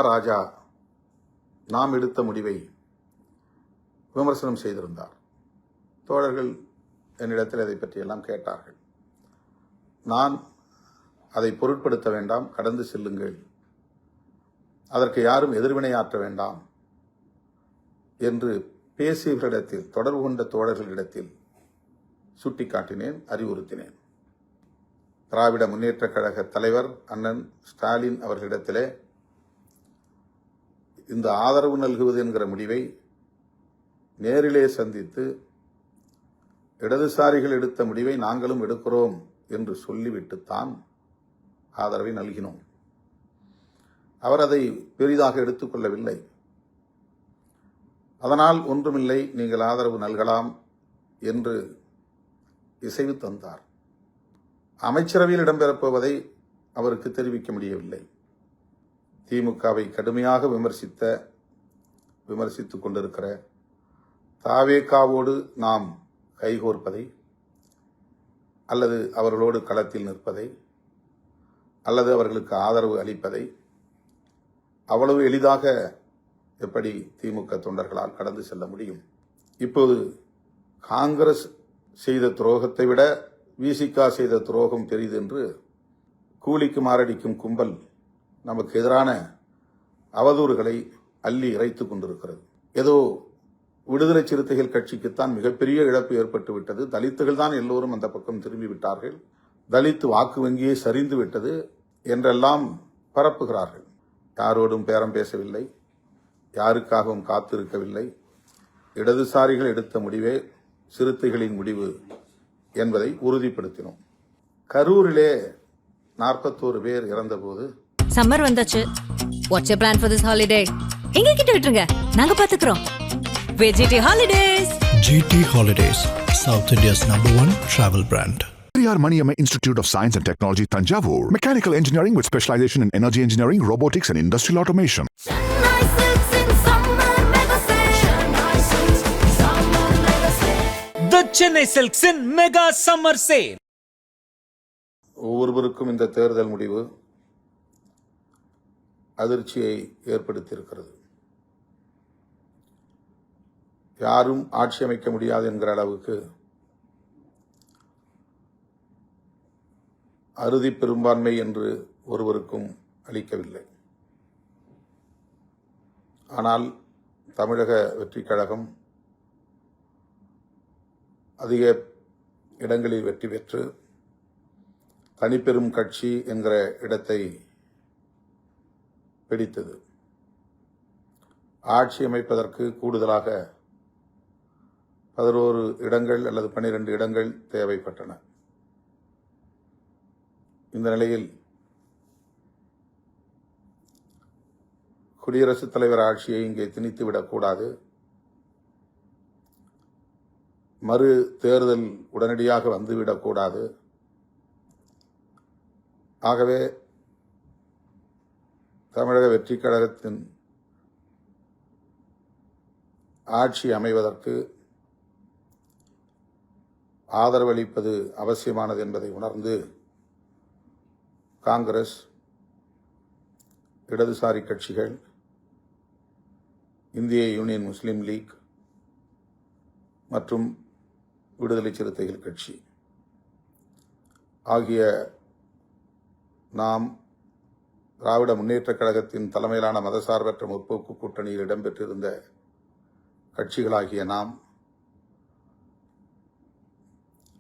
ராஜா நாம் எடுத்த முடிவை விமர்சனம் செய்திருந்தார். தோழர்கள் என்னிடத்தில் அதை பற்றியெல்லாம் கேட்டார்கள். நான் அதை பொருட்படுத்த வேண்டாம், கடந்து செல்லுங்கள், அதற்கு யாரும் எதிர்வினையாற்ற வேண்டாம் என்று பேசியவர்களிடத்தில், தொடர்பு கொண்ட தோழர்களிடத்தில் சுட்டிக்காட்டினேன், அறிவுறுத்தினேன். திராவிட முன்னேற்ற கழக தலைவர் அண்ணன் ஸ்டாலின் அவர்களிடத்திலே இந்த ஆதரவு நல்குவது என்கிற முடிவை நேரிலே சந்தித்து இடதுசாரிகள் எடுத்த முடிவை நாங்களும் எடுக்கிறோம் என்று சொல்லிவிட்டுத்தான் ஆதரவை நல்கினோம். அவர் அதை பெரிதாக எடுத்துக்கொள்ளவில்லை. அதனால் ஒன்றுமில்லை, நீங்கள் ஆதரவு நல்கலாம் என்று இசைவு தந்தார். அமைச்சரவையில் இடம்பெறப்போவதை அவருக்கு தெரிவிக்க முடியவில்லை. திமுகவை கடுமையாக விமர்சித்துக் கொண்டிருக்கிற தாவேகாவோடு நாம் கைகோர்ப்பதை அல்லது அவர்களோடு களத்தில் நிற்பதை அல்லது அவர்களுக்கு ஆதரவு அளிப்பதை அவ்வளவு எளிதாக எப்படி திமுக தொண்டர்களால் கடந்து செல்ல முடியும்? இப்போது காங்கிரஸ் செய்த துரோகத்தை விட விசிக செய்த துரோகம் பெரிது என்று கூலிக்கு மாரடிக்கும் கும்பல் நமக்கு எதிரான அவதூறுகளை அள்ளி இறைத்துக் கொண்டிருக்கிறது. ஏதோ விடுதலை சிறுத்தைகள் கட்சிக்குத்தான் மிகப்பெரிய இழப்பு ஏற்பட்டு விட்டது, தலித்துகள் தான் எல்லோரும் அந்த பக்கம் திரும்பிவிட்டார்கள், தலித் வாக்கு வங்கியே சரிந்து விட்டது என்றெல்லாம் பரப்புகிறார்கள். யாரோடும் பேரம் பேசவில்லை, யாருக்காகவும் காத்திருக்கவில்லை. இடதுசாரிகள் எடுத்த முடிவே சிறுத்தைகளின் முடிவு என்பதை உறுதிப்படுத்தினோம். கரூரிலே 41 பேர் இறந்தபோது சம்மர் வந்தாச்சு. What's your plan for this holiday? எங்க கிட்ட விட்டுருங்க, நாங்க பாத்துக்கிறோம். GT Holidays. GT Holidays, South India's #1 travel brand. Periyar Maniamma Institute of Science and Technology, Tanjavur. Mechanical engineering with specialization in energy engineering, robotics and industrial automation. The Chennai Silks in Mega Summer Sale. ஒவ்வொருவருக்கும் இந்த தேர்தல் முடிவு அதிர்ச்சியை ஏற்படுத்தியிருக்கிறது. யாரும் ஆட்சி அமைக்க முடியாது என்கிற அளவுக்கு அறுதி பெரும்பான்மை என்று ஒருவருக்கும் அளிக்கவில்லை. ஆனால் தமிழக வெற்றிக் கழகம் அதிக இடங்களில் வெற்றி பெற்று தனிப்பெரும் கட்சி என்கிற இடத்தை பிடித்தது. ஆட்சி அமைப்பதற்கு கூடுதலாக 11 இடங்கள் அல்லது 12 இடங்கள் தேவைப்பட்டன. இந்த நிலையில் குடியரசுத் தலைவர் ஆட்சியை இங்கே திணித்துவிடக்கூடாது, மறு தேர்தல் உடனடியாக வந்துவிடக்கூடாது. ஆகவே தமிழக வெற்றிக் கழகத்தின் ஆட்சி அமைவதற்கு ஆதரவளிப்பது அவசியமானது என்பதை உணர்ந்து காங்கிரஸ், இடதுசாரி கட்சிகள், இந்திய யூனியன் முஸ்லீம் லீக் மற்றும் விடுதலை சிறுத்தைகள் கட்சி ஆகிய நாம் திராவிட முன்னேற்றக் கழகத்தின் தலைமையிலான மதசார்பற்ற முற்போக்கு கூட்டணியில் இடம்பெற்றிருந்த கட்சிகளாகிய நாம்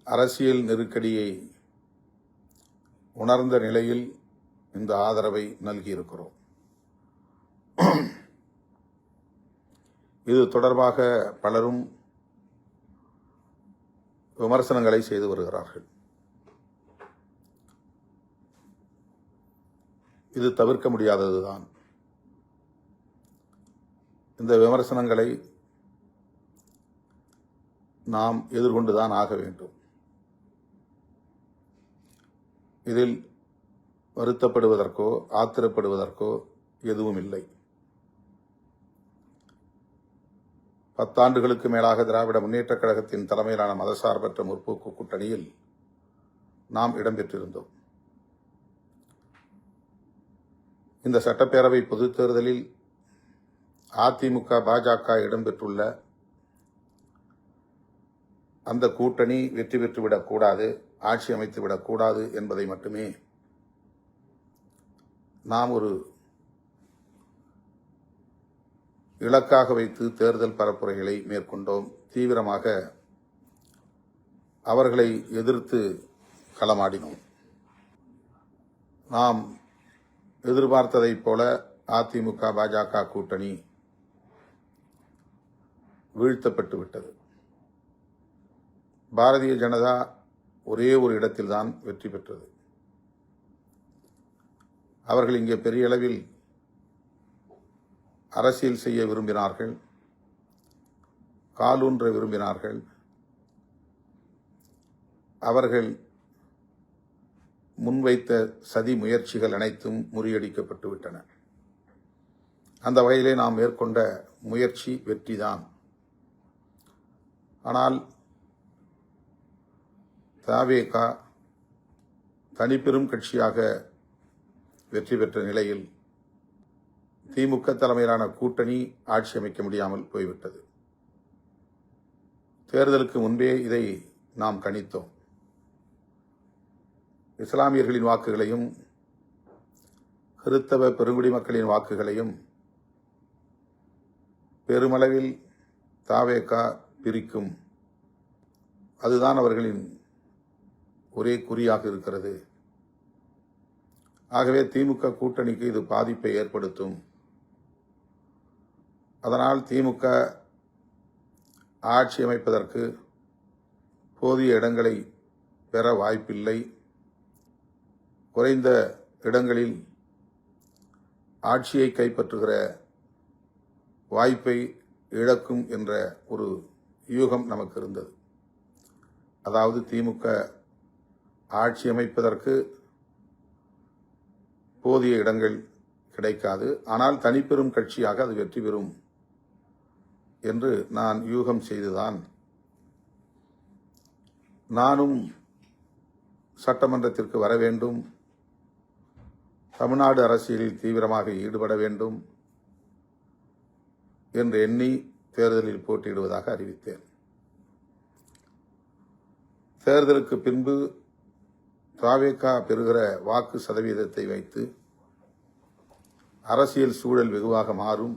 அரசியல் நெருக்கடியை உணர்ந்த நிலையில் இந்த ஆதரவை நல்கியிருக்கிறோம். இது தொடர்பாக பலரும் விமர்சனங்களை செய்து வருகிறார்கள். இது தவிர்க்க முடியாததுதான். இந்த விமர்சனங்களை நாம் எதிர்கொண்டுதான் ஆக வேண்டும். இதில் வருத்தப்படுவதற்கோ ஆத்திரப்படுவதற்கோ எதுவும் இல்லை. 10 ஆண்டுகளுக்கு மேலாக திராவிட முன்னேற்றக் கழகத்தின் தலைமையிலான மதசார்பற்ற முற்போக்கு கூட்டணியில் நாம் இடம்பெற்றிருந்தோம். இந்த சட்டப்பேரவை பொதுத் தேர்தலில் அதிமுக பாஜக இடம்பெற்றுள்ள அந்த கூட்டணி வெற்றி பெற்றுவிடக்கூடாது, ஆட்சி அமைத்துவிடக்கூடாது என்பதை மட்டுமே நாம் ஒரு இலக்காக வைத்து தேர்தல் பரப்புரைகளை மேற்கொண்டோம். தீவிரமாக அவர்களை எதிர்த்து களமாடினோம். நாம் எதிர்பார்த்ததைப் போல அதிமுக பாஜக கூட்டணி வீழ்த்தப்பட்டு விட்டது. பாரதிய ஜனதா ஒரே ஒரு இடத்தில்தான் வெற்றி பெற்றது. அவர்கள் இங்கே பெரிய அளவில் அரசியல் செய்ய விரும்பினார்கள், காலூன்ற விரும்பினார்கள். அவர்கள் முன்வைத்த சதி முயற்சிகள் அனைத்தும் முறியடிக்கப்பட்டு விட்டன. அந்த வகையிலே நாம் மேற்கொண்ட முயற்சி வெற்றிதான். ஆனால் தவேக தனிப்பெரும் கட்சியாக வெற்றி பெற்ற நிலையில் திமுக தலைமையிலான கூட்டணி ஆட்சி அமைக்க முடியாமல் போய்விட்டது. தேர்தலுக்கு முன்பே இதை நாம் கணித்தோம். இஸ்லாமியர்களின் வாக்குகளையும் கிறித்தவ பெருங்குடி மக்களின் வாக்குகளையும் பெருமளவில் தவேக பிரிக்கும். அதுதான் அவர்களின் ஒரே குறியாக இருக்கிறது. ஆகவே திமுக கூட்டணிக்கு இது பாதிப்பை ஏற்படுத்தும். அதனால் திமுக ஆட்சி அமைப்பதற்கு போதிய இடங்களை பெற வாய்ப்பில்லை. குறைந்த இடங்களில் ஆட்சியை கைப்பற்றுகிற வாய்ப்பை இழக்கும் என்ற ஒரு யூகம் நமக்கு இருந்தது. அதாவது திமுக ஆட்சி அமைப்பதற்கு போதிய இடங்கள் கிடைக்காது, ஆனால் தனிப்பெரும் கட்சியாக அது வெற்றி பெறும் என்று நான் யூகம் செய்துதான் நானும் சட்டமன்றத்திற்கு வர வேண்டும், தமிழ்நாடு அரசியலில் தீவிரமாக ஈடுபட வேண்டும் என்று எண்ணி தேர்தலில் போட்டியிடுவதாக அறிவித்தேன். தேர்தலுக்கு பின்பு தவேக பெறுகிற வாக்கு சதவீதத்தை வைத்து அரசியல் சூழல் வெகுவாக மாறும்,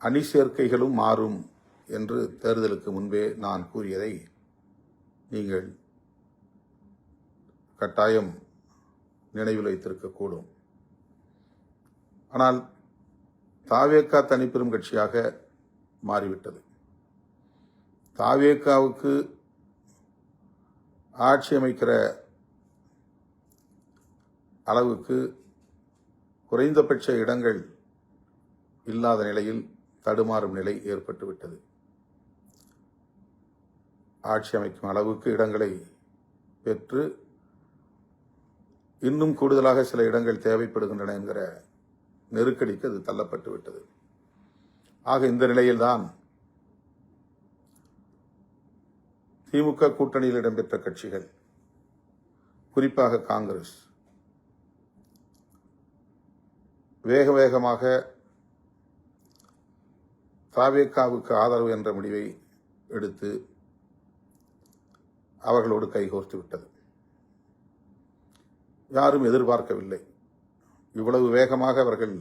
அணி சேர்க்கைகளும் மாறும் என்று தேர்தலுக்கு முன்பே நான் கூறியதை நீங்கள் கட்டாயம் நினைவில் வைத்திருக்கக்கூடும். ஆனால் தவேக தனிப்பெரும் கட்சியாக மாறிவிட்டது. தவேகவுக்கு ஆட்சி அமைக்கிற அளவுக்கு குறைந்தபட்ச இடங்கள் இல்லாத நிலையில் தடுமாறும் நிலை ஏற்பட்டுவிட்டது. ஆட்சி அமைக்கும் அளவுக்கு இடங்களை பெற்று இன்னும் கூடுதலாக சில இடங்கள் தேவைப்படுகின்றன என்கிற நெருக்கடிக்கு அது தள்ளப்பட்டு விட்டது. ஆக இந்த நிலையில்தான் திமுக கூட்டணியில் இடம்பெற்ற கட்சிகள், குறிப்பாக காங்கிரஸ், வேக வேகமாக தவேகவுக்கு ஆதரவு என்ற முடிவை எடுத்து அவர்களோடு கைகோர்த்து விட்டது. யாரும் எதிர்பார்க்கவில்லை, இவ்வளவு வேகமாக அவர்கள்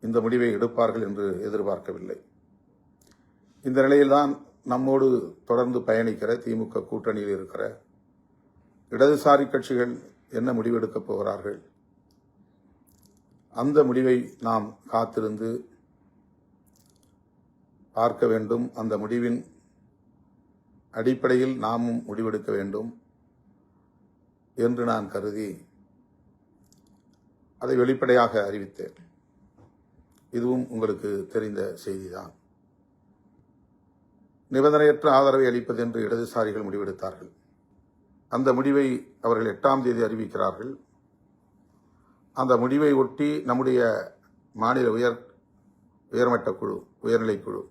இந்த முடிவை எடுப்பார்கள் என்று எதிர்பார்க்கவில்லை. இந்த நிலையில்தான் நம்மோடு தொடர்ந்து பயணிக்கிற திமுக கூட்டணியில் இருக்கிற இடதுசாரி கட்சிகள் என்ன முடிவெடுக்கப் போகிறார்கள், அந்த முடிவை நாம் காத்திருந்து பார்க்க வேண்டும். அந்த முடிவின் அடிப்படையில் நாமும் முடிவெடுக்க வேண்டும் என்று நான் கருதி அதை வெளிப்படையாக அறிவித்தேன். இதுவும் உங்களுக்கு தெரிந்த செய்திதான். நிபந்தனையற்ற ஆதரவை அளிப்பது என்று இடதுசாரிகள் முடிவெடுத்தார்கள். அந்த முடிவை அவர்கள் 8ஆம் தேதி அறிவிக்கிறார்கள். அந்த முடிவை ஒட்டி நம்முடைய மாநில உயர்மட்ட குழு, உயர்நிலைக்குழு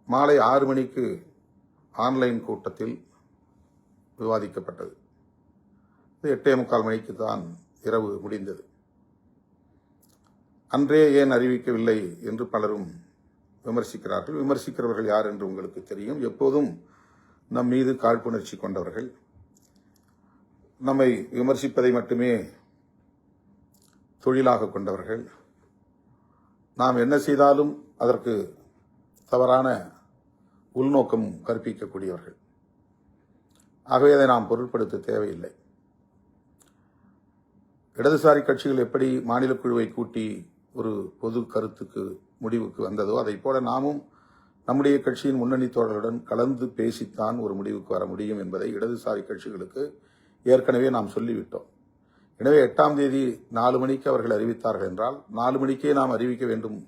மாலை 6 மணிக்கு ஆன்லைன் கூட்டத்தில் விவாதிக்கப்பட்டது. 8:45 மணிக்கு தான் இரவு முடிந்தது. அன்றே ஏன் அறிவிக்கவில்லை என்று பலரும் விமர்சிக்கிறார்கள். விமர்சிக்கிறவர்கள் யார் என்று உங்களுக்கு தெரியும். எப்போதும் நம் மீது காழ்ப்புணர்ச்சி கொண்டவர்கள், நம்மை விமர்சிப்பதை மட்டுமே தொழிலாக கொண்டவர்கள், நாம் என்ன செய்தாலும் அதற்கு தவறான உள்நோக்கம் கற்பிக்கக்கூடியவர்கள். ஆகவே அதை நாம் பொருட்படுத்த தேவையில்லை. இடதுசாரி கட்சிகள் எப்படி மாநில குழுவை கூட்டி ஒரு பொது கருத்துக்கு முடிவுக்கு வந்ததோ அதை போல நாமும் நம்முடைய கட்சியின் முன்னணி தோழர்களுடன் கலந்து பேசித்தான் ஒரு முடிவுக்கு வர முடியும் என்பதை இடதுசாரி கட்சிகளுக்கு ஏற்கனவே நாம் சொல்லிவிட்டோம். எனவே 8ஆம் தேதி 4 மணிக்கு அவர்கள் அறிவித்தார்கள் என்றால் 4 மணிக்கே நாம் அறிவிக்க வேண்டும்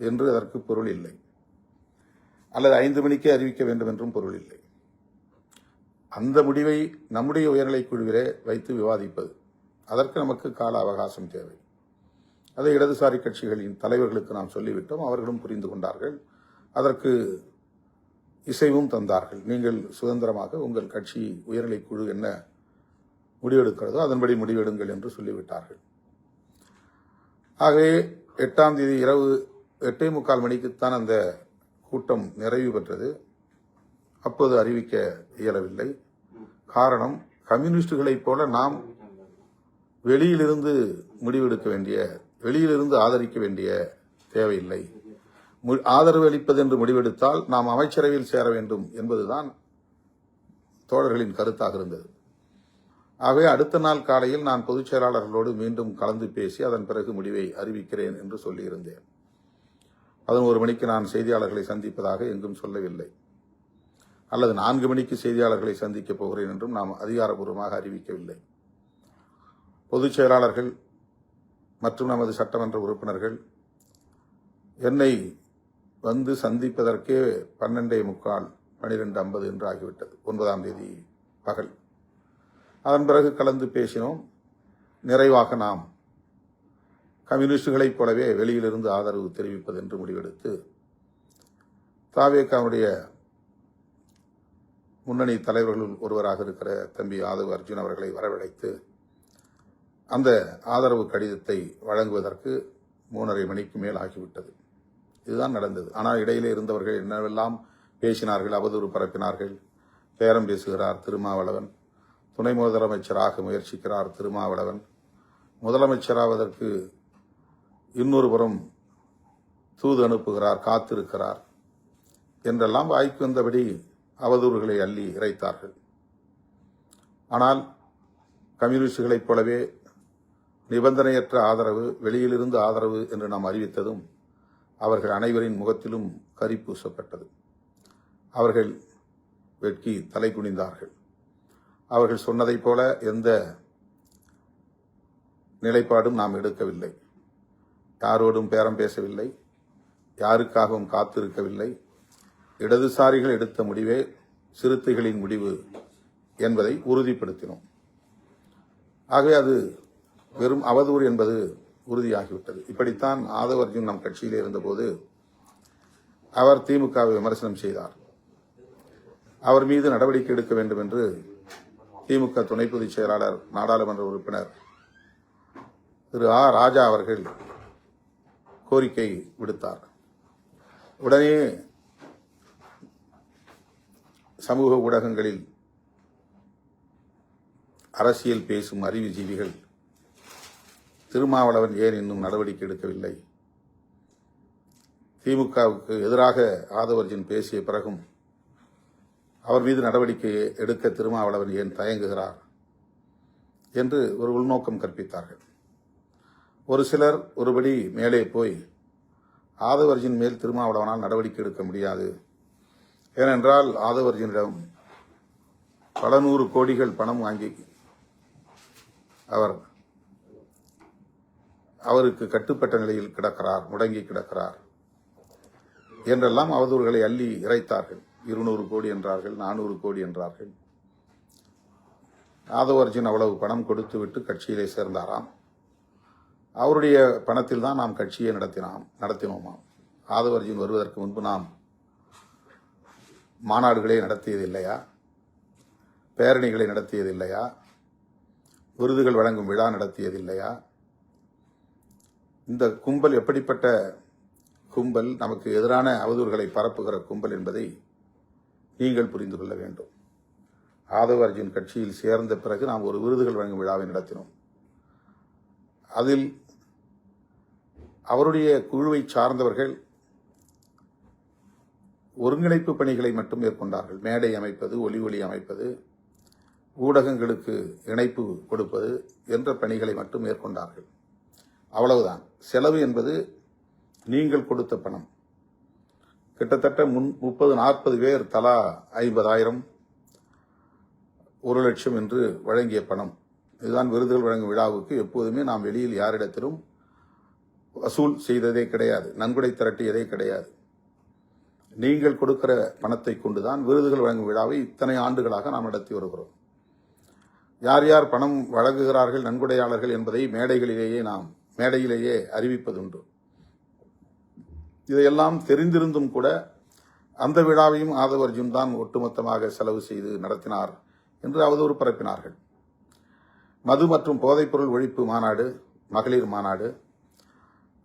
என்று அதற்கு பொருள் இல்லை, அல்லது 5 மணிக்கே அறிவிக்க வேண்டும் என்றும் பொருள் இல்லை. அந்த முடிவை நம்முடைய உயர்நிலைக் குழுவிலே வைத்து விவாதிப்பது, அதற்கு நமக்கு கால அவகாசம் தேவை. அதை இடதுசாரி கட்சிகளின் தலைவர்களுக்கு நாம் சொல்லிவிட்டோம். அவர்களும் புரிந்து கொண்டார்கள், அதற்கு இசைவும் தந்தார்கள். நீங்கள் சுதந்திரமாக உங்கள் கட்சி உயர்நிலைக் குழு என்ன முடிவெடுக்கிறதோ அதன்படி முடிவெடுங்கள் என்று சொல்லிவிட்டார்கள். ஆகவே 8ஆம் தேதி இரவு 8:45 மணிக்குத்தான் அந்த கூட்டம் நிறைவு பெற்றது. அப்போது அறிவிக்க இயலவில்லை. காரணம், கம்யூனிஸ்டுகளைப் போல நாம் வெளியிலிருந்து முடிவெடுக்க வேண்டிய, வெளியிலிருந்து ஆதரிக்க வேண்டிய தேவையில்லை. ஆதரவு அளிப்பது என்று முடிவெடுத்தால் நாம் அமைச்சரவையில் சேர வேண்டும் என்பதுதான் தோழர்களின் கருத்தாக இருந்தது. ஆகவே அடுத்த நாள் காலையில் நான் பொதுச் செயலாளர்களோடு மீண்டும் கலந்து பேசி அதன் பிறகு முடிவை அறிவிக்கிறேன் என்று சொல்லியிருந்தேன். 11 மணிக்கு நான் செய்தியாளர்களை சந்திப்பதாக எங்கும் சொல்லவில்லை, அல்லது 4 மணிக்கு செய்தியாளர்களை சந்திக்கப் போகிறேன் என்றும் நாம் அதிகாரப்பூர்வமாக அறிவிக்கவில்லை. பொதுச் செயலாளர்கள் மற்றும் நமது சட்டமன்ற உறுப்பினர்கள் என்னை வந்து சந்திப்பதற்கே 12:45, 12:50 என்று ஆகிவிட்டது. 9ஆம் தேதி பகல். அதன் பிறகு கலந்து பேசினோம். நிறைவாக நாம் கம்யூனிஸ்டுகளைப் போலவே வெளியிலிருந்து ஆதரவு தெரிவிப்பது என்று முடிவெடுத்து தாவேகாவுடைய முன்னணி தலைவர்களுள் ஒருவராக இருக்கிற தம்பி ஆதவ் அர்ஜுன் அவர்களை வரவழைத்து அந்த ஆதரவு கடிதத்தை வழங்குவதற்கு 3:30 மணிக்கு மேல் ஆகிவிட்டது. இதுதான் நடந்தது. ஆனால் இடையிலே இருந்தவர்கள் என்னவெல்லாம் பேசினார்கள், அவதூறு பரப்பினார்கள். பேரம் பேசுகிறார் திருமாவளவன், துணை முதலமைச்சராக முயற்சிக்கிறார் திருமாவளவன், முதலமைச்சராவதற்கு இன்னொரு புறம் தூது அனுப்புகிறார், காத்திருக்கிறார் என்றெல்லாம் வாய்க்கு வந்தபடி அவதூறுகளை அள்ளி இறைத்தார்கள். ஆனால் கம்யூனிஸ்டுகளைப் போலவே நிபந்தனையற்ற ஆதரவு, வெளியிலிருந்து ஆதரவு என்று நாம் அறிவித்ததும் அவர்கள் அனைவரின் முகத்திலும் கரி பூசப்பட்டது. அவர்கள் வெட்கி தலை குனிந்தார்கள். அவர்கள் சொன்னதைப் போல எந்த நிலைப்பாடும் நாம் எடுக்கவில்லை. யாரோடும் பேரம் பேசவில்லை, யாருக்காகவும் காத்திருக்கவில்லை. இடதுசாரிகள் எடுத்த முடிவே சிறுத்தைகளின் முடிவு என்பதை உறுதிப்படுத்தினோம். ஆகவே அது வெறும் அவதூறு என்பது உறுதியாகிவிட்டது. இப்படித்தான் ஆதவ் அர்ஜுன் நம் கட்சியிலே இருந்தபோது அவர் திமுகவை விமர்சனம் செய்தார். அவர் மீது நடவடிக்கை எடுக்க வேண்டும் என்று திமுக துணை பொதுச் செயலாளர், நாடாளுமன்ற உறுப்பினர் திரு ஆ. ராஜா அவர்கள் கோரிக்கை விடுத்தார். உடனே சமூக ஊடகங்களில் அரசியல் பேசும் அறிவுஜீவிகள் திருமாவளவன் ஏன் இன்னும் நடவடிக்கை எடுக்கவில்லை, திமுகவுக்கு எதிராக ஆதவ் அர்ஜுன் பேசிய பிறகும் அவர் மீது நடவடிக்கை எடுக்க திருமாவளவன் ஏன் தயங்குகிறார் என்று ஒரு உள்நோக்கம் கற்பித்தார்கள். ஒரு சிலர் ஒருபடி மேலே போய் ஆதவ் அர்ஜுன் மேல் திருமாவளவனால் நடவடிக்கை எடுக்க முடியாது, ஏனென்றால் ஆதவ் அர்ஜுனிடம் பல 100 கோடிகள் பணம் வாங்கி அவருக்கு கட்டுப்பட்ட நிலையில் கிடக்கிறார், முடங்கி கிடக்கிறார் என்றெல்லாம் அவதூறுகளை அள்ளி இறைத்தார்கள். 200 கோடி என்றார்கள், 400 கோடி என்றார்கள். ஆதவ் அர்ஜுன் அவ்வளவு பணம் கொடுத்துவிட்டு கட்சியிலே சேர்ந்தாராம். அவருடைய பணத்தில் தான் நாம் கட்சியை நடத்தினோமாம். ஆதவ் அர்ஜுன் வருவதற்கு முன்பு நாம் மாநாடுகளை நடத்தியது இல்லையா, பேரணிகளை நடத்தியது இல்லையா, விருதுகள் வழங்கும் விழா நடத்தியதில்லையா? இந்த கும்பல் எப்படிப்பட்ட கும்பல், நமக்கு எதிரான அவதூறுகளை பரப்புகிற கும்பல் என்பதை நீங்கள் புரிந்து கொள்ள வேண்டும். ஆதவ அர்ஜுன் கட்சியில் சேர்ந்த பிறகு நாம் ஒரு விருதுகள் வழங்கும் விழாவை நடத்தினோம். அதில் அவருடைய குழுவை சார்ந்தவர்கள் ஒருங்கிணைப்பு பணிகளை மட்டும் மேற்கொண்டார்கள். மேடை அமைப்பது, ஒலி அமைப்பது, ஊடகங்களுக்கு இணைப்பு கொடுப்பது என்ற பணிகளை மட்டும் மேற்கொண்டார்கள். அவ்வளவுதான். செலவு என்பது நீங்கள் கொடுத்த பணம். கிட்டத்தட்ட 30-40 பேர் தலா 50,000, 1,00,000 என்று வழங்கிய பணம். இதுதான் விருதுகள் வழங்கும் விழாவுக்கு. எப்போதுமே நாம் வெளியில் யாரிடத்திலும் வசூல் செய்ததே கிடையாது, நன்கொடை திரட்டியதே கிடையாது. நீங்கள் கொடுக்கிற பணத்தை கொண்டுதான் விருதுகள் வழங்கும் விழாவை இத்தனை ஆண்டுகளாக நாம் நடத்தி வருகிறோம். யார் யார் பணம் வழங்குகிறார்கள், நன்கொடையாளர்கள் என்பதை மேடையிலேயே அறிவிப்பதுண்டு. இதையெல்லாம் தெரிந்திருந்தும் கூட அந்த விழாவையும் ஆதவ அர்ஜுன் தான் ஒட்டுமொத்தமாக செலவு செய்து நடத்தினார் என்று அவதூறு பரப்பினார்கள். மது மற்றும் போதைப்பொருள் ஒழிப்பு மாநாடு, மகளிர் மாநாடு,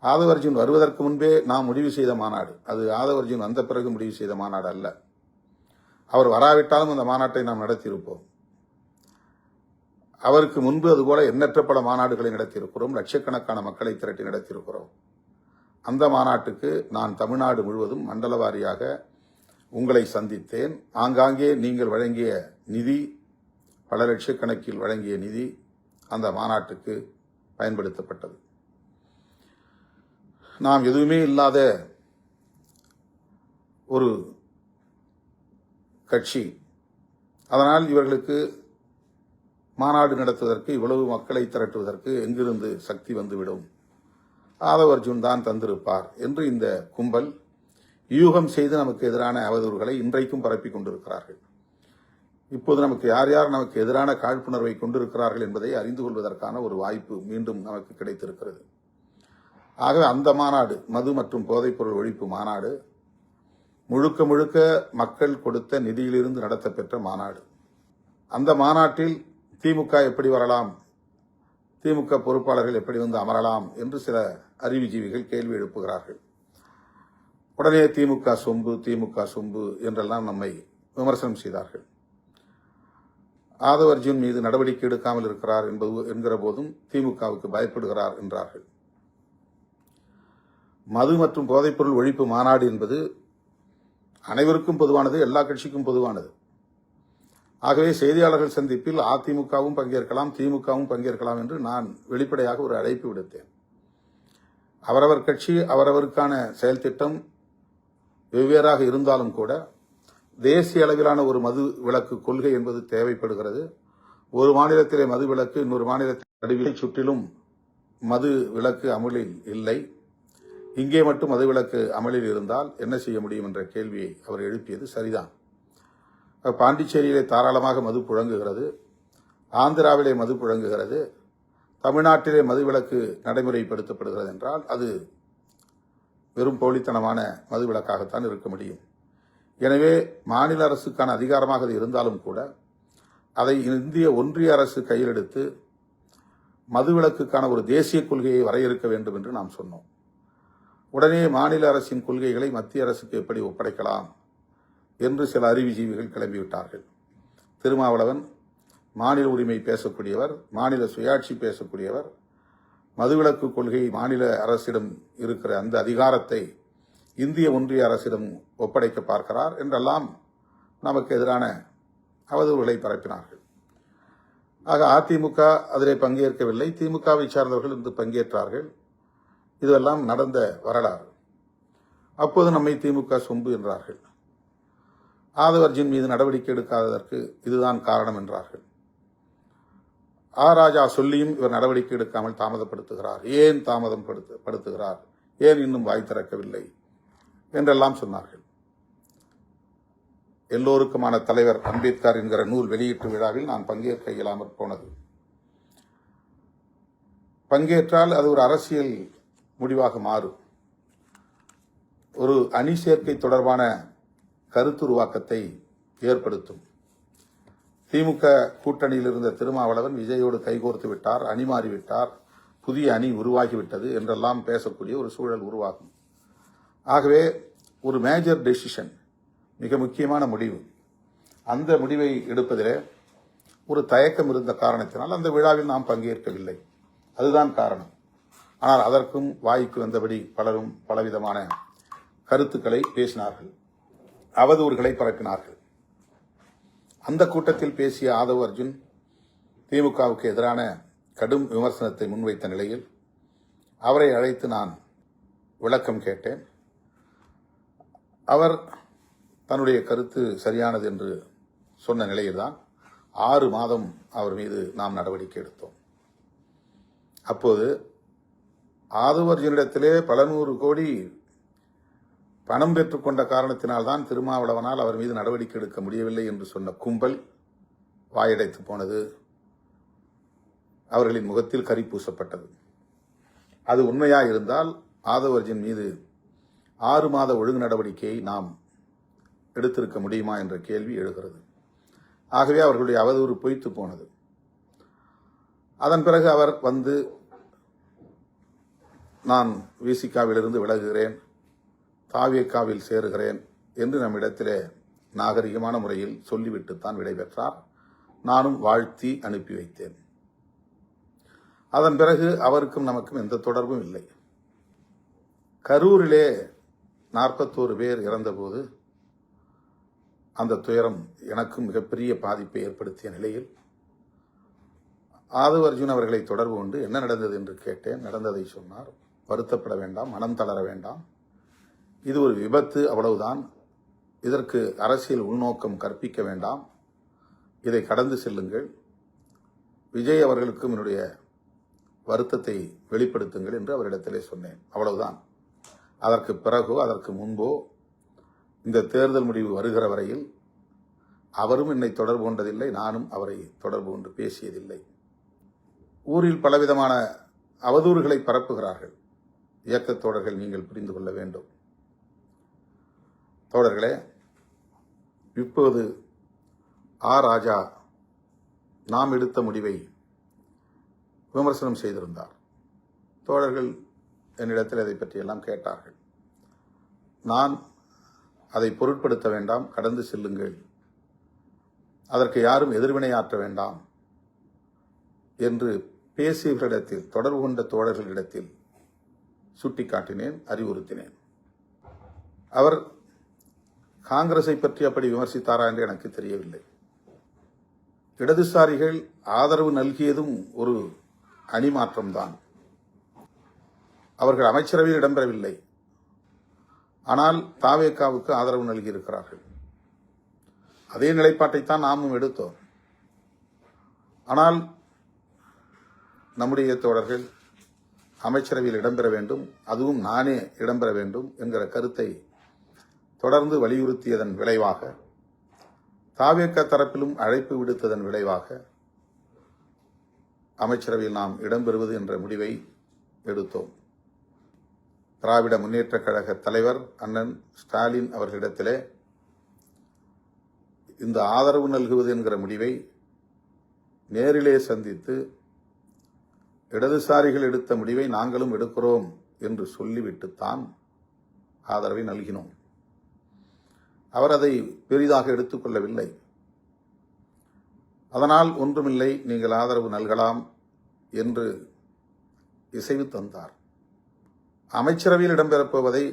ஆதவ அர்ஜுன் வருவதற்கு முன்பே நாம் முடிவு செய்த மாநாடு. அது ஆதவ அர்ஜுன் வந்த பிறகு முடிவு செய்த மாநாடு அல்ல. அவர் வராவிட்டாலும் அந்த மாநாட்டை நாம் நடத்தியிருப்போம். அவருக்கு முன்பு அதுபோல எண்ணற்ற பல மாநாடுகளை நடத்தியிருக்கிறோம். லட்சக்கணக்கான மக்களை திரட்டி நடத்தியிருக்கிறோம். அந்த மாநாட்டுக்கு நான் தமிழ்நாடு முழுவதும் மண்டல வாரியாக உங்களை சந்தித்தேன். ஆங்காங்கே நீங்கள் வழங்கிய நிதி, பல லட்சக்கணக்கில் வழங்கிய நிதி அந்த மாநாட்டுக்கு பயன்படுத்தப்பட்டது. நாம் எதுவுமே இல்லாத ஒரு கட்சி. அதனால் இவர்களுக்கு மாநாடு நடத்துவதற்கு, இவ்வளவு மக்களை திரட்டுவதற்கு எங்கிருந்து சக்தி வந்துவிடும், ஆதவ அர்ஜுன் தான் தந்திருப்பார் என்று இந்த கும்பல் யூகம் செய்து நமக்கு எதிரான அவதூறுகளை இன்றைக்கும் பரப்பிக் கொண்டிருக்கிறார்கள். இப்போது நமக்கு யார் யார் நமக்கு எதிரான காழ்ப்புணர்வை கொண்டிருக்கிறார்கள் என்பதை அறிந்து கொள்வதற்கான ஒரு வாய்ப்பு மீண்டும் நமக்கு கிடைத்திருக்கிறது. ஆகவே அந்த மாநாடு, மது மற்றும் போதைப்பொருள் ஒழிப்பு மாநாடு, முழுக்க முழுக்க மக்கள் கொடுத்த நிதியிலிருந்து நடத்தப்பெற்ற மாநாடு. அந்த மாநாட்டில் திமுக எப்படி வரலாம், திமுக பொறுப்பாளர்கள் எப்படி வந்து அமரலாம் என்று சில அறிவுஜீவிகள் கேள்வி எழுப்புகிறார்கள். உடனே திமுக சொம்பு என்றெல்லாம் நம்மை விமர்சனம் செய்தார்கள். ஆதவ அர்ஜுன் மீது நடவடிக்கை எடுக்காமல் இருக்கிறார் என்கிற போதும் திமுகவுக்கு பயப்படுகிறார் என்றார்கள். மது மற்றும் போதைப்பொருள் ஒழிப்பு மாநாடு என்பது அனைவருக்கும் பொதுவானது, எல்லா கட்சிக்கும் பொதுவானது. ஆகவே செய்தியாளர்கள் சந்திப்பில் அதிமுகவும் பங்கேற்கலாம், திமுகவும் பங்கேற்கலாம் என்று நான் வெளிப்படையாக ஒரு அழைப்பு விடுத்தேன். அவரவர் கட்சி அவரவருக்கான செயல் திட்டம் வெவ்வேறாக இருந்தாலும் கூட தேசிய அளவிலான ஒரு மது விலக்கு கொள்கை என்பது தேவைப்படுகிறது. ஒரு மாநிலத்திலே மது விலக்கு, இன்னொரு மாநிலத்தின் நடுவிலை சுற்றிலும் மது விலக்கு அமலில் இல்லை. இங்கே மட்டும் மது விலக்கு அமலில் இருந்தால் என்ன செய்ய முடியும் என்ற கேள்வியை அவர் எழுப்பியது சரிதான். பாண்டிச்சேரியிலே தாராளமாக மது புழங்குகிறது, ஆந்திராவிலே மது புழங்குகிறது, தமிழ்நாட்டிலே மது விலக்கு நடைமுறைப்படுத்தப்படுகிறது என்றால் அது வெறும் போலித்தனமான மது விலக்காகத்தான் இருக்க முடியும். எனவே மாநில அரசுக்கான அதிகாரமாக அது இருந்தாலும் கூட அதை இந்திய ஒன்றிய அரசு கையில் எடுத்து மதுவிலக்குக்கான ஒரு தேசிய கொள்கையை வரையறுக்க வேண்டும் என்று நாம் சொன்னோம். உடனே மாநில அரசின் கொள்கைகளை மத்திய அரசுக்கு எப்படி ஒப்படைக்கலாம் என்று சில அறிவுஜீவிகள் கிளம்பிவிட்டார்கள். திருமாவளவன் மாநில உரிமை பேசக்கூடியவர், மாநில சுயாட்சி பேசக்கூடியவர், மதுவிலக்கு கொள்கை மாநில அரசிடம் இருக்கிற அந்த அதிகாரத்தை இந்திய ஒன்றிய அரசிடம் ஒப்படைக்க பார்க்கிறார் என்றெல்லாம் நமக்கு எதிரான அவதூறுகளை பரப்பினார்கள். ஆக அதிமுக அதிலே பங்கேற்கவில்லை, திமுகவை சார்ந்தவர்கள் இன்று பங்கேற்றார்கள். இதெல்லாம் நடந்த வரலாறு. அப்போது நம்மை திமுக சொம்பு என்றார்கள். ஆதவ அர்ஜுன் மீது நடவடிக்கை எடுக்காததற்கு இதுதான் காரணம் என்றார்கள். ராஜா சொல்லியும் இவர் நடவடிக்கை எடுக்காமல் தாமதப்படுத்துகிறார், ஏன் தாமதப்படுத்துகிறார், ஏன் இன்னும் வாய் திறக்கவில்லை என்றெல்லாம் சொன்னார்கள். எல்லோருக்குமான தலைவர் அம்பேத்கர் என்கிற நூல் வெளியீட்டு விழாவில் நான் பங்கேற்க இயலாமற் போனது. பங்கேற்றால் அது ஒரு அரசியல் முடிவாக மாறும். ஒரு அணி சேர்க்கை தொடர்பான கருத்துருவாக்கத்தை ஏற்படுத்தும். திமுக கூட்டணியில் இருந்த திருமாவளவன் விஜயோடு கைகோர்த்து விட்டார், அணி மாறிவிட்டார், புதிய அணி உருவாகிவிட்டது என்றெல்லாம் பேசக்கூடிய ஒரு சூழல் உருவாகும். ஆகவே ஒரு மேஜர் டெசிஷன், மிக முக்கியமான முடிவு, அந்த முடிவை எடுப்பதிலே ஒரு தயக்கம் இருந்த காரணத்தினால் அந்த விழாவில் நாம் பங்கேற்கவில்லை. அதுதான் காரணம். ஆனால் அதற்கும் வாய்க்கு வந்தபடி பலரும் பலவிதமான கருத்துக்களை பேசினார்கள், அவதூறுகளை பரப்பினார்கள். அந்த கூட்டத்தில் பேசிய ஆதவ் அர்ஜுன் திமுகவுக்கு எதிரான கடும் விமர்சனத்தை முன்வைத்த நிலையில் அவரை அழைத்து நான் விளக்கம் கேட்டேன். அவர் தன்னுடைய கருத்து சரியானது என்று சொன்ன நிலையில்தான் 6 மாதம் அவர் மீது நாம் நடவடிக்கை எடுத்தோம். அப்போது ஆதவ் அர்ஜுனிடத்திலே பல 100 கோடி பணம் பெற்றுக்கொண்ட காரணத்தினால்தான் திருமாவளவனால் அவர் மீது நடவடிக்கை எடுக்க முடியவில்லை என்று சொன்ன கும்பல் வாயடைத்து போனது. அவர்களின் முகத்தில் கரி பூசப்பட்டது. அது உண்மையாக இருந்தால் ஆதவ் அர்ஜுன் மீது 6 மாத ஒழுங்கு நடவடிக்கையை நாம் எடுத்திருக்க முடியுமா என்ற கேள்வி எழுகிறது. ஆகவே அவர்களுடைய அவதூறு பொய்த்து போனது. அதன் பிறகு அவர் வந்து நான் விசிகாவிலிருந்து விலகுகிறேன், தாவேகாவில் சேருகிறேன் என்று நம்மிடத்திலே நாகரிகமான முறையில் சொல்லிவிட்டுத்தான் விடைபெற்றார். நானும் வாழ்த்தி அனுப்பி வைத்தேன். அதன் பிறகு அவருக்கும் நமக்கும் எந்த தொடர்பும் இல்லை. கரூரிலே 41 பேர் இறந்தபோது அந்த துயரம் எனக்கும் மிகப்பெரிய பாதிப்பை ஏற்படுத்திய நிலையில் ஆதவ் அர்ஜுன் அவர்களை தொடர்பு கொண்டு என்ன நடந்தது என்று கேட்டேன். நடந்ததை சொன்னார். வருத்தப்பட வேண்டாம், மனம் தளர வேண்டாம், இது ஒரு விபத்து, அவ்வளவுதான். இதற்கு அரசியல் உள்நோக்கம் கற்பிக்க வேண்டாம், இதை கடந்து செல்லுங்கள், விஜய் அவர்களுக்கும் என்னுடைய வருத்தத்தை வெளிப்படுத்துங்கள் என்று அவரிடத்திலே சொன்னேன். அவ்வளவுதான். அதற்கு பிறகோ அதற்கு முன்போ இந்த தேர்தல் முடிவு வருகிற வரையில் அவரும் என்னை தொடர்பு கொண்டதில்லை, நானும் அவரை தொடர்பு கொண்டு பேசியதில்லை. ஊரில் பலவிதமான அவதூறுகளை பரப்புகிறார்கள் இயக்கத் தோழர்கள், நீங்கள் புரிந்து கொள்ள வேண்டும். தோழர்களே, இப்போது ராஜா நாம் எடுத்த முடிவை விமர்சனம் செய்திருந்தார். தோழர்கள் என்னிடத்தில் அதை பற்றியெல்லாம் கேட்டார்கள். நான் அதை பொருட்படுத்த வேண்டாம், கடந்து செல்லுங்கள், அதற்கு யாரும் எதிர்வினையாற்ற வேண்டாம் என்று பேசியவர்களிடத்தில், தொடர்பு கொண்ட தோழர்களிடத்தில் சுட்டிக்காட்டினேன், அறிவுறுத்தினேன். அவர் காங்கிரஸை பற்றி அப்படி விமர்சித்தாரா என்று எனக்கு தெரியவில்லை. இடதுசாரிகள் ஆதரவு நல்கியதும் ஒரு அணிமாற்றம்தான். அவர்கள் அமைச்சரவையில் இடம்பெறவில்லை, ஆனால் தாவேகாவுக்கு ஆதரவு நல்கியிருக்கிறார்கள். அதே நிலைப்பாட்டைத்தான் நாமும் எடுத்தோம். ஆனால் நம்முடைய தோழர்கள் அமைச்சரவையில் இடம்பெற வேண்டும், அதுவும் நானே இடம்பெற வேண்டும் என்கிற கருத்தை தொடர்ந்து வலியுறுத்தியதன் விளைவாக, தாவேகா தரப்பிலும் அழைப்பு விடுத்ததன் விளைவாக அமைச்சரவையில் நாம் இடம்பெறுவது என்ற முடிவை எடுத்தோம். திராவிட முன்னேற்றக் கழக தலைவர் அண்ணன் ஸ்டாலின் அவர்களிடத்திலே இந்த ஆதரவு நல்குவது என்கிற முடிவை நேரிலே சந்தித்து, இடதுசாரிகள் எடுத்த முடிவை நாங்களும் எடுக்கிறோம் என்று சொல்லிவிட்டுத்தான் ஆதரவை நல்கினோம். அவர் அதை பெரிதாக எடுத்துக்கொள்ளவில்லை. அதனால் ஒன்றுமில்லை, நீங்கள் ஆதரவு நல்கலாம் என்று இசைவு தந்தார். அமைச்சரவையில் இடம்பெறப்போவதை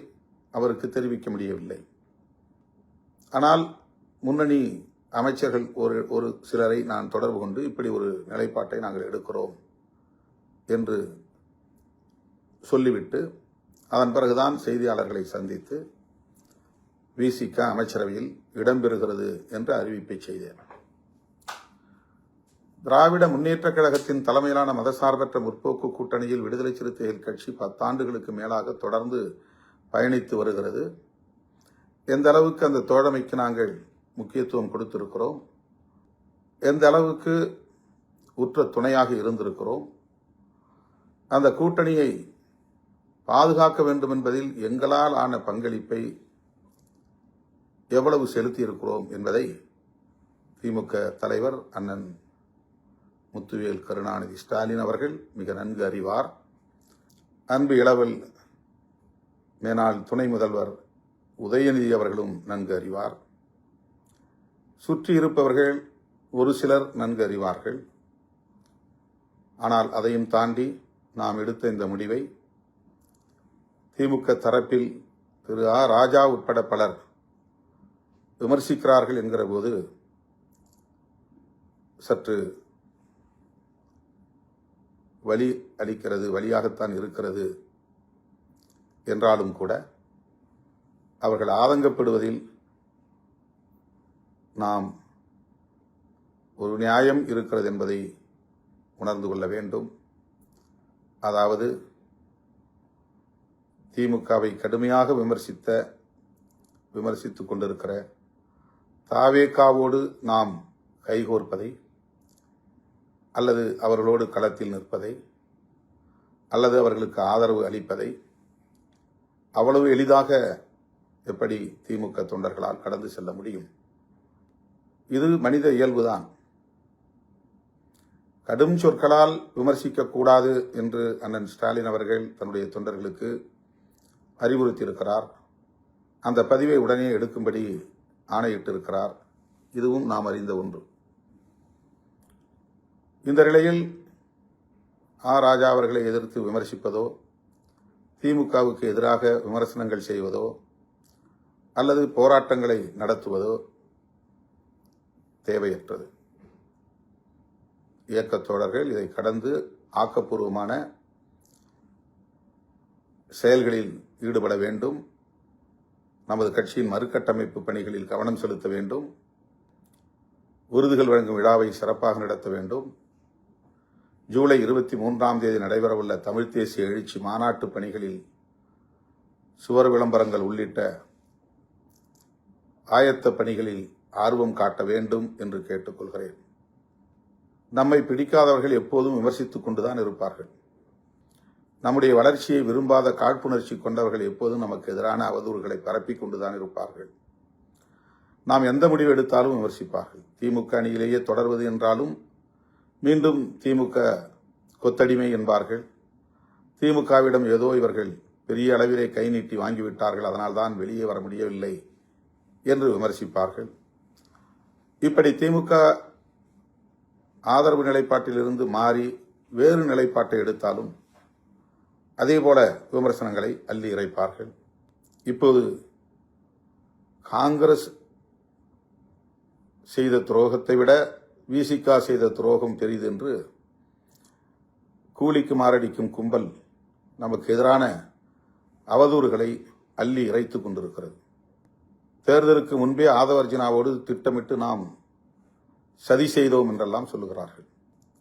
அவருக்கு தெரிவிக்க முடியவில்லை. ஆனால் முன்னணி அமைச்சர்கள் ஒரு சிலரை நான் தொடர்பு கொண்டு இப்படி ஒரு நிலைப்பாட்டை நாங்கள் எடுக்கிறோம் என்று சொல்லிவிட்டு, அதன் பிறகுதான் செய்தியாளர்களை சந்தித்து விசிக அமைச்சரவையில் இடம்பெறுகிறது என்ற அறிவிப்பை செய்தேன். திராவிட முன்னேற்றக் கழகத்தின் தலைமையிலான மதசார்பற்ற முற்போக்கு கூட்டணியில் விடுதலை சிறுத்தைகள் கட்சி 10 ஆண்டுகளுக்கு மேலாக தொடர்ந்து பயணித்து வருகிறது. எந்த அளவுக்கு அந்த தோழமைக்கு நாங்கள் முக்கியத்துவம் கொடுத்திருக்கிறோம், எந்த அளவுக்கு உற்ற துணையாக இருந்திருக்கிறோம், அந்த கூட்டணியை பாதுகாக்க வேண்டும் என்பதில் எங்களால் ஆன பங்களிப்பை எவ்வளவு செலுத்தியிருக்கிறோம் என்பதை திமுக தலைவர் அண்ணன் முத்துவேல் கருணாநிதி ஸ்டாலின் அவர்கள் மிக நன்கு அறிவார். அன்பு இளவல் மேனாள் துணை முதல்வர் உதயநிதி அவர்களும் நன்கு அறிவார். சுற்றி இருப்பவர்கள் ஒரு சிலர் நன்கு அறிவார்கள். ஆனால் அதையும் தாண்டி நாம் எடுத்த இந்த முடிவை திமுக தரப்பில் திரு ஆ ராஜா உட்பட பலர் விமர்சிக்கிறார்கள் என்கிற போது சற்று வலி அளிக்கிறது, வலியாகத்தான் இருக்கிறது. என்றாலும் கூட அவர்கள் ஆதங்கப்படுவதில் நாம் ஒரு நியாயம் இருக்கிறது என்பதை உணர்ந்து கொள்ள வேண்டும். அதாவது திமுகவை கடுமையாக விமர்சித்துக் கொண்டிருக்கிற தாவேகாவோடு நாம் கைகோர்ப்பதை அல்லது அவர்களோடு களத்தில் நிற்பதை அல்லது அவர்களுக்கு ஆதரவு அளிப்பதை அவ்வளவு எளிதாக எப்படி திமுக தொண்டர்களால் கடந்து செல்ல முடியும்? இது மனித இயல்புதான். கடும் சொற்களால் விமர்சிக்கக்கூடாது என்று அண்ணன் ஸ்டாலின் அவர்கள் தன்னுடைய தொண்டர்களுக்கு அறிவுறுத்தியிருக்கிறார். அந்த பதிவை உடனே எடுக்கும்படி ஆணையிட்டிருக்கிறார். இதுவும் நாம் அறிந்த ஒன்று. இந்த நிலையில் ஆ ராஜா அவர்களை எதிர்த்து விமர்சிப்பதோ, திமுகவுக்கு எதிராக விமர்சனங்கள் செய்வதோ அல்லது போராட்டங்களை நடத்துவதோ தேவையற்றது. இயக்கத் தோழர்கள் இதை கடந்து ஆக்கப்பூர்வமான செயல்களில் ஈடுபட வேண்டும். நமது கட்சியின் மறுகட்டமைப்பு பணிகளில் கவனம் செலுத்த வேண்டும். விருதுகள் வழங்கும் விழாவை சிறப்பாக நடத்த வேண்டும். ஜூலை 23ஆம் தேதி நடைபெறவுள்ள தமிழ் தேசிய எழுச்சி மாநாட்டு பணிகளில் சுவர் விளம்பரங்கள் உள்ளிட்ட ஆயத்த பணிகளில் ஆர்வம் காட்ட வேண்டும் என்று கேட்டுக்கொள்கிறேன். நம்மை பிடிக்காதவர்கள் எப்போதும் விமர்சித்துக் கொண்டுதான் இருப்பார்கள். நம்முடைய வளர்ச்சியை விரும்பாத காழ்ப்புணர்ச்சி கொண்டவர்கள் எப்போதும் நமக்கு எதிரான அவதூறுகளை பரப்பிக் கொண்டுதான் இருப்பார்கள். நாம் எந்த முடிவு எடுத்தாலும் விமர்சிப்பார்கள். திமுக அணியிலேயே தொடர்வது என்றாலும் மீண்டும் திமுக கொத்தடிமை என்பார்கள். திமுகவிடம் ஏதோ இவர்கள் பெரிய அளவிலே கை நீட்டி வாங்கிவிட்டார்கள், அதனால்தான் வெளியே வர முடியவில்லை என்று விமர்சிப்பார்கள். இப்படி திமுக ஆதரவு நிலைப்பாட்டிலிருந்து மாறி வேறு நிலைப்பாட்டை எடுத்தாலும் அதேபோல விமர்சனங்களை அள்ளி இறைப்பார்கள். இப்போது காங்கிரஸ் செய்த துரோகத்தை விட விசிகா செய்த துரோகம் பெரிது என்று கூலிக்கு மாரடிக்கும் கும்பல் நமக்கு எதிரான அவதூறுகளை அள்ளி இறைத்துக் கொண்டிருக்கிறது. தேர்தலுக்கு முன்பே ஆதவர்ஜினாவோடு திட்டமிட்டு நாம் சதி செய்தோம் என்றெல்லாம் சொல்லுகிறார்கள்.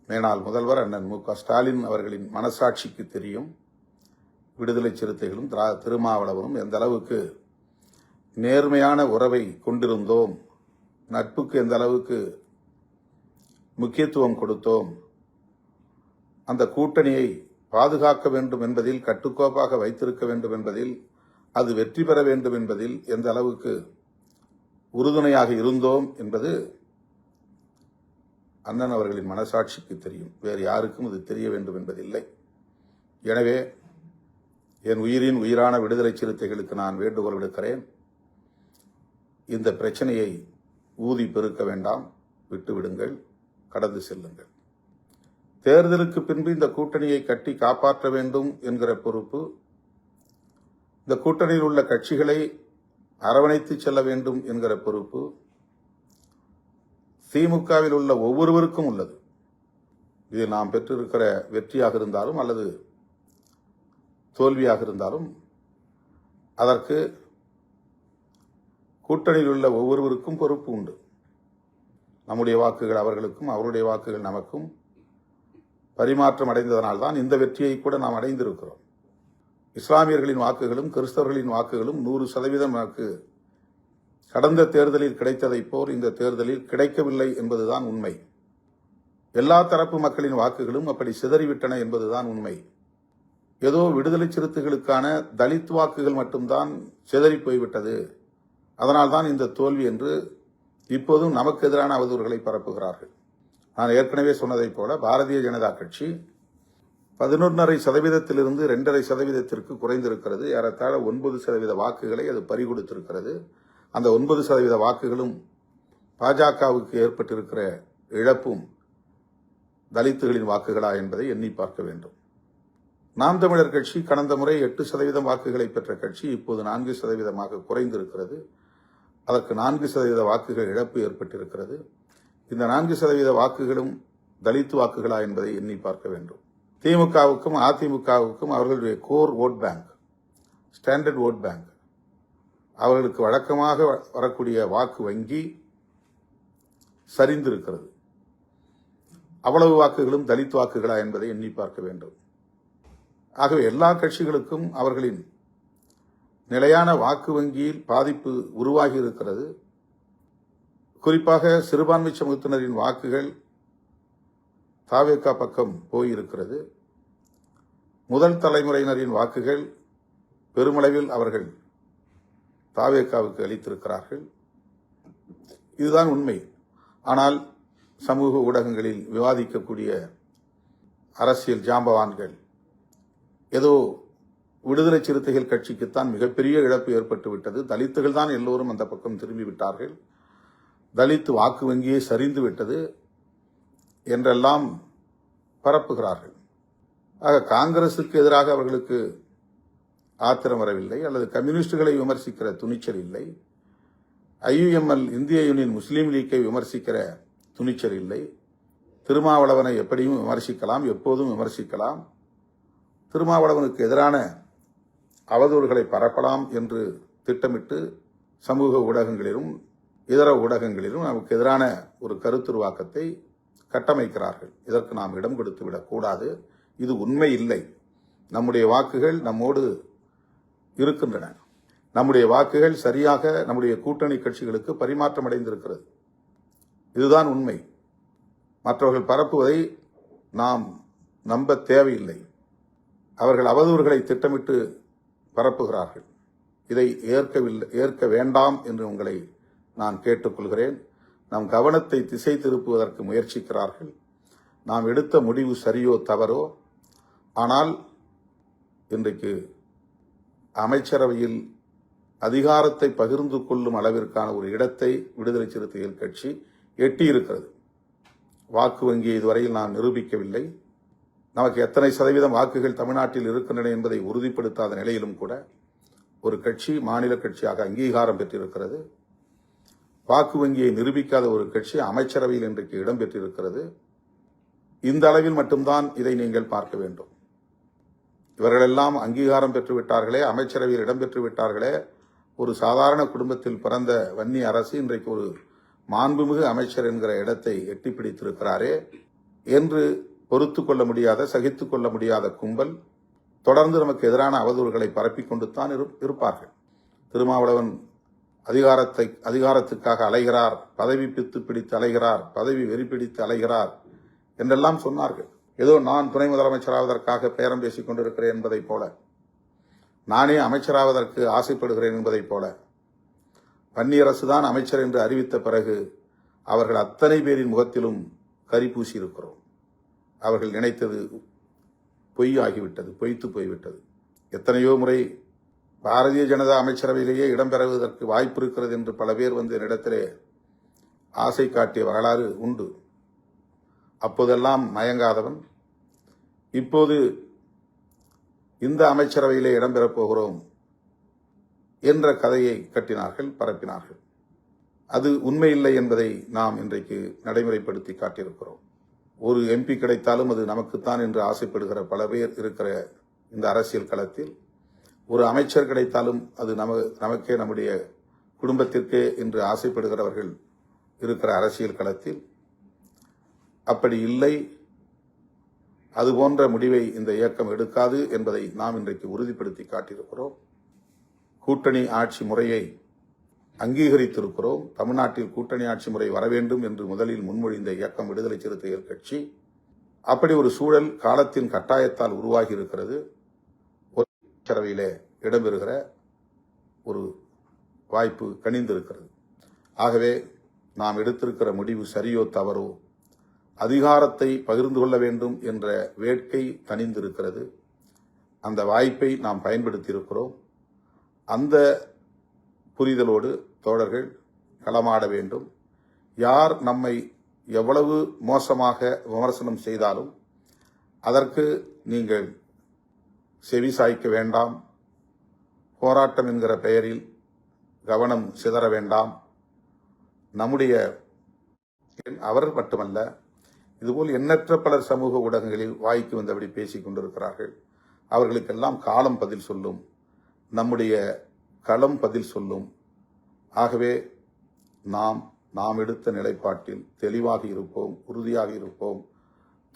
மேனாள் முதல்வர் அண்ணன் மு.க. ஸ்டாலின் அவர்களின் மனசாட்சிக்கு தெரியும். விடுதலை சிறுத்தைகளும் திருமாவளவனும் எந்த அளவுக்கு நேர்மையான உறவை கொண்டிருந்தோம், நட்புக்கு எந்த அளவுக்கு முக்கியத்துவம் கொடுத்தோம், அந்த கூட்டணியை பாதுகாக்க வேண்டும் என்பதில், கட்டுக்கோப்பாக வைத்திருக்க வேண்டும் என்பதில், அது வெற்றி பெற வேண்டும் என்பதில் எந்த அளவுக்கு உறுதுணையாக இருந்தோம் என்பது அண்ணன் அவர்களின் மனசாட்சிக்கு தெரியும். வேறு யாருக்கும் இது தெரிய வேண்டும் என்பதில்லை. எனவே என் உயிரின் உயிரான விடுதலை சிறுத்தைகளுக்கு நான் வேண்டுகோள் விடுக்கிறேன். இந்த பிரச்சனையை ஊதி பெருக்க வேண்டாம், விட்டுவிடுங்கள், கடந்து செல்லுங்கள். தேர்தலுக்கு பின்பு இந்த கூட்டணியை கட்டி காப்பாற்ற வேண்டும் என்கிற பொறுப்பு இந்த கூட்டணியில் உள்ள கட்சிகளை அரவணைத்து செல்ல வேண்டும் என்கிற பொறுப்பு திமுகவில் உள்ள ஒவ்வொருவருக்கும் உள்ளது. இது நாம் பெற்றிருக்கிற வெற்றியாக இருந்தாலும் அல்லது தோல்வியாக இருந்தாலும் அதற்கு கூட்டணியில் உள்ள ஒவ்வொருவருக்கும் பொறுப்பு உண்டு. நம்முடைய வாக்குகள் அவர்களுக்கும், அவருடைய வாக்குகள் நமக்கும் பரிமாற்றம் அடைந்ததனால்தான் இந்த வெற்றியை கூட நாம் அடைந்திருக்கிறோம். இஸ்லாமியர்களின் வாக்குகளும் கிறிஸ்தவர்களின் வாக்குகளும் 100% நமக்கு கடந்த தேர்தலில் கிடைத்ததைப் போல் இந்த தேர்தலில் கிடைக்கவில்லை என்பதுதான் உண்மை. எல்லா தரப்பு மக்களின் வாக்குகளும் அப்படி சிதறிவிட்டன என்பதுதான் உண்மை. ஏதோ விடுதலை சிறுத்தைகளுக்கான தலித் வாக்குகள் மட்டும்தான் சிதறி போய்விட்டது, அதனால்தான் இந்த தோல்வி என்று இப்போதும் நமக்கு எதிரான அவதூறுகளை பரப்புகிறார்கள். நான் ஏற்கனவே சொன்னதைப் போல பாரதிய ஜனதா கட்சி 11.5%-இருந்து 2.5%-க்கு குறைந்திருக்கிறது. ஏறத்தாழ 9% வாக்குகளை அது பறிகொடுத்திருக்கிறது. அந்த 9% வாக்குகளும் பாஜகவுக்கு ஏற்பட்டிருக்கிற இழப்பும் தலித்துகளின் வாக்குகளா என்பதை எண்ணி பார்க்க வேண்டும். நாம் தமிழர் கட்சி கடந்த முறை 8% வாக்குகளை பெற்ற கட்சி இப்போது 4%-ஆக குறைந்திருக்கிறது. அதற்கு 4% வாக்குகள் இழப்பு ஏற்பட்டிருக்கிறது. இந்த 4% வாக்குகளும் தலித் வாக்குகளா என்பதை எண்ணி பார்க்க வேண்டும். திமுகவுக்கும் அதிமுகவுக்கும் அவர்களுடைய core vote bank, standard vote bank, அவர்களுக்கு வழக்கமாக வரக்கூடிய வாக்கு வங்கி சரிந்திருக்கிறது. அவ்வளவு வாக்குகளும் தலித் வாக்குகளா என்பதை எண்ணி பார்க்க வேண்டும். ஆகவே எல்லா கட்சிகளுக்கும் அவர்களின் நிலையான வாக்கு வங்கியில் பாதிப்பு உருவாகி இருக்கிறது. குறிப்பாக சிறுபான்மை சமூகத்தினரின் வாக்குகள் தாவேகா பக்கம் போயிருக்கிறது. முதல் தலைமுறையினரின் வாக்குகள் பெருமளவில் அவர்கள் தாவேகாவுக்கு அளித்திருக்கிறார்கள். இதுதான் உண்மை. ஆனால் சமூக ஊடகங்களில் விவாதிக்கக்கூடிய அரசியல் ஜாம்பவான்கள் ஏதோ விடுதலை சிறுத்தைகள் கட்சிக்குத்தான் மிகப்பெரிய இழப்பு ஏற்பட்டுவிட்டது, தலித்துகள் தான் எல்லோரும் அந்த பக்கம் திரும்பிவிட்டார்கள், தலித் வாக்கு வங்கியே சரிந்து விட்டது என்றெல்லாம் பரப்புகிறார்கள். ஆக காங்கிரசுக்கு எதிராக அவர்களுக்கு ஆத்திரம் வரவில்லை, அல்லது கம்யூனிஸ்டுகளை விமர்சிக்கிற துணிச்சல் இல்லை, IUML இந்திய யூனியன் முஸ்லீம் லீக்கை விமர்சிக்கிற துணிச்சல் இல்லை. திருமாவளவனை எப்படியும் விமர்சிக்கலாம், எப்போதும் விமர்சிக்கலாம், திருமாவளவனுக்கு எதிரான அவதூறுகளை பரப்பலாம் என்று திட்டமிட்டு சமூக ஊடகங்களிலும் இதர ஊடகங்களிலும் நமக்கு எதிரான ஒரு கருத்துருவாக்கத்தை கட்டமைக்கிறார்கள். இதற்கு நாம் இடம் கொடுத்து விடக்கூடாது. இது உண்மை இல்லை. நம்முடைய வாக்குகள் நம்மோடு இருக்கின்றன. நம்முடைய வாக்குகள் சரியாக நம்முடைய கூட்டணி கட்சிகளுக்கு பரிமாற்றம் அடைந்திருக்கிறது. இதுதான் உண்மை. மற்றவர்கள் பரப்புவதை நாம் நம்ப தேவையில்லை. அவர்கள் அவதூறுகளை திட்டமிட்டு பரப்புகிறார்கள். இதை ஏற்க வேண்டாம் என்று உங்களை நான் கேட்டுக்கொள்கிறேன். நம் கவனத்தை திசை திருப்புவதற்கு முயற்சிக்கிறார்கள். நாம் எடுத்த முடிவு சரியோ தவறோ, ஆனால் இன்றைக்கு அமைச்சரவையில் அதிகாரத்தை பகிர்ந்து கொள்ளும் அளவிற்கான ஒரு இடத்தை விடுதலை சிறுத்தைகள் கட்சி எட்டியிருக்கிறது. வாக்கு வங்கியை இதுவரையில் நாம் நிரூபிக்கவில்லை. நமக்கு எத்தனை சதவீதம் வாக்குகள் தமிழ்நாட்டில் இருக்கின்றன என்பதை உறுதிப்படுத்தாத நிலையிலும் கூட ஒரு கட்சி மாநில கட்சியாக அங்கீகாரம் பெற்றிருக்கிறது. வாக்கு வங்கியை நிரூபிக்காத ஒரு கட்சி அமைச்சரவையில் இன்றைக்கு இடம்பெற்றிருக்கிறது. இந்த அளவில் மட்டும்தான் இதை நீங்கள் பார்க்க வேண்டும். இவர்களெல்லாம் அங்கீகாரம் பெற்றுவிட்டார்களே, அமைச்சரவையில் இடம்பெற்று விட்டார்களே, ஒரு சாதாரண குடும்பத்தில் பிறந்த வன்னி அரசு இன்றைக்கு ஒரு மாண்புமிகு அமைச்சர் என்கிற இடத்தை எட்டி பிடித்திருக்கிறாரே என்று பொறுத்து கொள்ள முடியாத, சகித்துக் கொள்ள முடியாத கும்பல் தொடர்ந்து நமக்கு எதிரான அவதூறுகளை பரப்பிக் கொண்டுத்தான் இருப்பார்கள். திருமாவளவன் அதிகாரத்துக்காக அலைகிறார், பதவி பித்து பிடித்து அலைகிறார், பதவி வெறி பிடித்து அலைகிறார் என்றெல்லாம் சொன்னார்கள். ஏதோ நான் துணை முதலமைச்சராவதற்காக பேரம் பேசிக் கொண்டிருக்கிறேன் என்பதைப் போல, நானே அமைச்சராவதற்கு ஆசைப்படுகிறேன் என்பதைப் போல, வன்னியரசுதான் அமைச்சர் என்று அறிவித்த பிறகு அவர்கள் அத்தனை பேரின் முகத்திலும் கரி பூசி இருக்கிறோம். அவர்கள் நினைத்தது பொய்யாகிவிட்டது, பொய்த்து போய்விட்டது. எத்தனையோ முறை பாரதிய ஜனதா அமைச்சரவையிலேயே இடம்பெறுவதற்கு வாய்ப்பு இருக்கிறது என்று பல பேர் வந்து என்னிடத்திலே ஆசை காட்டிய வரலாறு உண்டு. அப்போதெல்லாம் மயங்காதவன் இப்போது இந்த அமைச்சரவையிலே இடம்பெறப் போகிறோம் என்ற கதையை கட்டினார்கள், பரப்பினார்கள். அது உண்மையில்லை என்பதை நாம் இன்றைக்கு நடைமுறைப்படுத்தி காட்டியிருக்கிறோம். ஒரு MP கிடைத்தாலும் அது நமக்குத்தான் என்று ஆசைப்படுகிற பல பேர் இருக்கிற இந்த அரசியல் களத்தில், ஒரு அமைச்சர் கிடைத்தாலும் அது நமக்கே, நம்முடைய குடும்பத்திற்கே என்று ஆசைப்படுகிறவர்கள் இருக்கிற அரசியல் களத்தில் அப்படி இல்லை. அதுபோன்ற முடிவை இந்த இயக்கம் எடுக்காது என்பதை நாம் இன்றைக்கு உறுதிப்படுத்தி காட்டியிருக்கிறோம். கூட்டணி ஆட்சி முறையை அங்கீகரித்திருக்கிறோம். தமிழ்நாட்டில் கூட்டணி ஆட்சி முறை வர வேண்டும் என்று முதலில் முன்மொழிந்த இயக்கம் விடுதலை சிறுத்தைகள் கட்சி. அப்படி ஒரு சூழல் காலத்தின் கட்டாயத்தால் உருவாகி இருக்கிறது. அமைச்சரவையிலே இடம்பெறுகிற ஒரு வாய்ப்பு கனிந்திருக்கிறது. ஆகவே நாம் எடுத்திருக்கிற முடிவு சரியோ தவறோ அதிகாரத்தை பகிர்ந்து கொள்ள வேண்டும் என்ற வேட்கை தணிந்திருக்கிறது. அந்த வாய்ப்பை நாம் பயன்படுத்தியிருக்கிறோம். அந்த புரிதலோடு தோழர்கள் களமாட வேண்டும். யார் நம்மை எவ்வளவு மோசமாக விமர்சனம் செய்தாலும் அதற்கு நீங்கள் செவி சாய்க்க வேண்டாம். போராட்டம் என்கிற பெயரில் கவனம் சிதற வேண்டாம். நம்முடைய அவர் மட்டுமல்ல, இதுபோல் எண்ணற்ற பலர் சமூக ஊடகங்களில் வாய்க்கு வந்தபடி பேசிக் கொண்டிருக்கிறார்கள். அவர்களுக்கெல்லாம் காலம் பதில் சொல்லும். நம்முடைய களம் பதில் சொல்லும். ஆகவே நாம் எடுத்த நிலைப்பாட்டில் தெளிவாக இருப்போம், உறுதியாக இருப்போம்,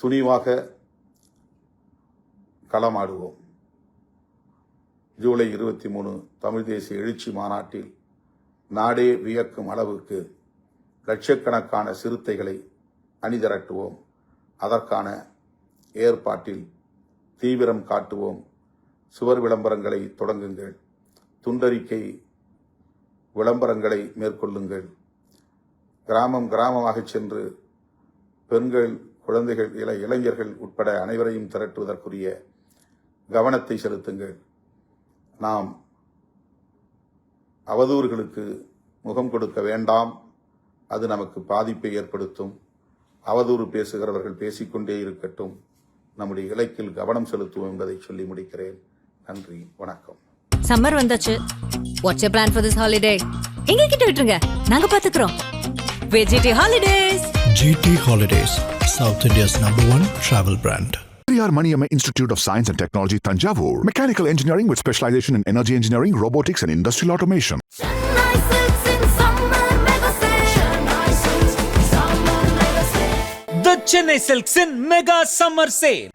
துணிவாக களமாடுவோம். ஜூலை 23 தமிழ் தேசிய எழுச்சி மாநாட்டில் நாடே வியக்கும் அளவுக்கு லட்சக்கணக்கான சிறுத்தைகளை அணிதிரட்டுவோம். அதற்கான ஏற்பாட்டில் தீவிரம் காட்டுவோம். சுவர் விளம்பரங்களை தொடங்குங்கள். துண்டறிக்கை விளம்பரங்களை மேற்கொள்ளுங்கள். கிராமம் கிராமமாக சென்று பெண்கள், குழந்தைகள், இளைஞர்கள் உட்பட அனைவரையும் திரட்டுவதற்குரிய கவனத்தை செலுத்துங்கள். நாம் அவதூறுகளுக்கு முகம் கொடுக்க வேண்டாம். அது நமக்கு பாதிப்பை ஏற்படுத்தும். அவதூறு பேசுகிறவர்கள் பேசிக்கொண்டே இருக்கட்டும். நம்முடைய இலக்கில் கவனம் செலுத்துவோம் என்பதை சொல்லி முடிக்கிறேன். நன்றி, வணக்கம். சம்மர் வந்தாச்சு. What's your plan for this holiday? எங்க கிட்ட விட்டுருங்க, நாங்க பாத்துக்கிறோம். VGT Holidays. GT Holidays, South India's #1 travel brand. Periyar Maniamma Institute of Science and Technology, Tanjavur. Mechanical engineering with specialization in energy engineering, robotics and industrial automation. The Chennai Silks in Mega Summer Sale.